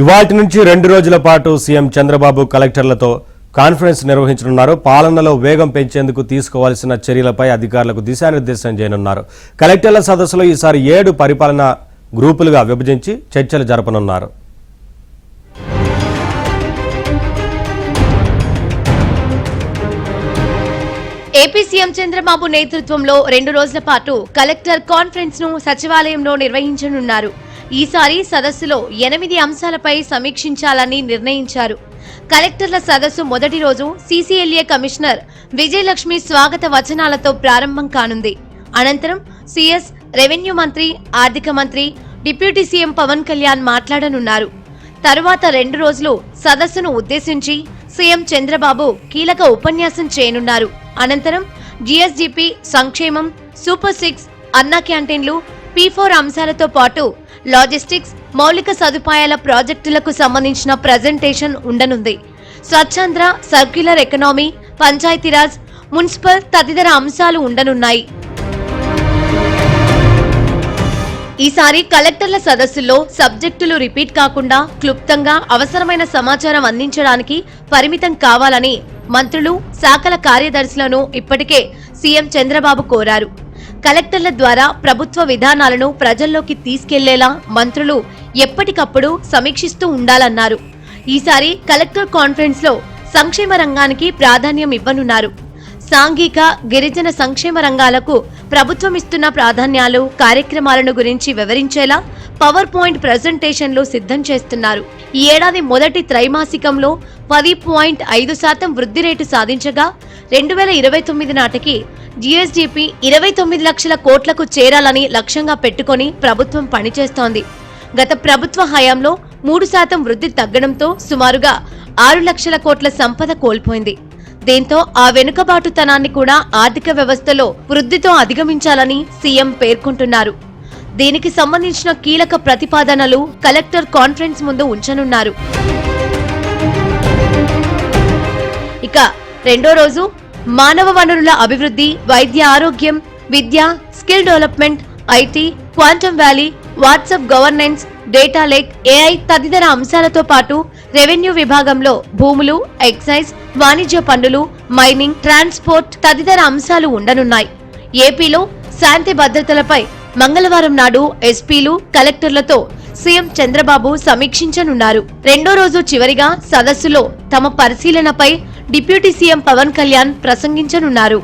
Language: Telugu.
ఇవాల్టి నుంచి 2 రోజుల పాటు సీఎం చంద్రబాబు కలెక్టర్లతో కాన్ఫరెన్స్ నిర్వహించనున్నారు. పాలనలో వేగం పెంచేందుకు తీసుకోవాల్సిన చర్యలపై అధికారులకు దిశానిర్దేశం చేయనున్నారు. కలెక్టర్ల సదస్సులో ఈసారి 7 పరిపాలనా గ్రూపులుగా విభజించి చర్చలు జరపనున్నారు. ఏపీ సీఎం చంద్రబాబు నేతృత్వంలో 2 రోజుల పాటు కలెక్టర్ కాన్ఫరెన్స్ ను సచివాలయంలో నిర్వహించనున్నారు. ఈసారి సదస్సులో 8 అంశాలపై సమీక్షించాలని నిర్ణయించారు. కలెక్టర్ల సదస్సు మొదటి రోజు సీసీఎల్ఏ కమిషనర్ విజయలక్ష్మి స్వాగత వచనాలతో ప్రారంభం కానుంది. అనంతరం సీఎస్, రెవెన్యూ మంత్రి, ఆర్థిక మంత్రి, డిప్యూటీ సీఎం పవన్ కళ్యాణ్ మాట్లాడనున్నారు. తరువాత 2 రోజులు సదస్సును ఉద్దేశించి సీఎం చంద్రబాబు కీలక ఉపన్యాసం చేయనున్నారు. అనంతరం జీఎస్డీపీ, సంక్షేమం, సూపర్ 6, అన్నా క్యాంటీన్లు, P4 అంశాలతో పాటు లాజిస్టిక్స్, మౌలిక సదుపాయాల ప్రాజెక్టులకు సంబంధించిన presentation ఉండనుంది. స్వచ్ఛంద్ర, circular economy, Panchayati Raj, municipal తదితర అంశాలు ఉండనున్నాయి. ఈసారి కలెక్టర్ల సదస్సుల్లో సబ్జెక్టులు రిపీట్ కాకుండా క్లుప్తంగా అవసరమైన సమాచారం అందించడానికి పరిమితం కావాలని మంత్రులు, శాఖల కార్యదర్శులను ఇప్పటికే సీఎం చంద్రబాబు కోరారు. కలెక్టర్ల ద్వారా ప్రభుత్వ విధానాలను ప్రజల్లోకి తీసుకెళ్లేలా మంత్రులు ఎప్పటికప్పుడు సమీక్షిస్తూ ఉండాలన్నారు. ఈసారి కలెక్టర్ కాన్ఫరెన్స్ లో సంక్షేమ రంగానికి ప్రాధాన్యం ఇవ్వనున్నారు. సాంఘిక, గిరిజన సంక్షేమ రంగాలకు ప్రభుత్వం ఇస్తున్న ప్రాధాన్యాలు, కార్యక్రమాలను గురించి వివరించేలా పవర్ పాయింట్ ప్రెజెంటేషన్లు సిద్ధం చేస్తున్నారు. ఈ ఏడాది మొదటి త్రైమాసికంలో 10.5% వృద్ధి రేటు సాధించగా 2029 నాటికి జీఎస్డీపీ 29 లక్షల కోట్లకు చేరాలని లక్ష్యంగా పెట్టుకుని ప్రభుత్వం పనిచేస్తోంది. గత ప్రభుత్వ హయాంలో 3% వృద్ధి తగ్గడంతో సుమారుగా 6 లక్షల కోట్ల సంపద కోల్పోయింది. దీంతో ఆ వెనుకబాటుతనాన్ని కూడా ఆర్థిక వ్యవస్థలో వృద్ధితో అధిగమించాలని సీఎం పేర్కొంటున్నారు. దీనికి సంబంధించిన కీలక ప్రతిపాదనలు కలెక్టర్ కాన్ఫరెన్స్ ముందు ఉంచనున్నారు. ఇక 2వ రోజు మానవ వనరుల అభివృద్ధి, వైద్య ఆరోగ్యం, విద్య, skill development, IT, quantum valley, WhatsApp governance, data lake, AI తదితర అంశాలతో పాటు రెవెన్యూ విభాగంలో భూములు, ఎక్సైజ్, వాణిజ్య పన్నులు, మైనింగ్, ట్రాన్స్పోర్ట్ తదితర అంశాలు ఉండనున్నాయి. ఏపీలో శాంతి భద్రతలపై మంగళవారం నాడు ఎస్పీలు, కలెక్టర్లతో సీఎం చంద్రబాబు సమీక్షించనున్నారు. 2వ రోజు చివరిగా సదస్సులో తమ పరిశీలనపై డిప్యూటీ సీఎం పవన్ కళ్యాణ్ ప్రసంగించనున్నారు.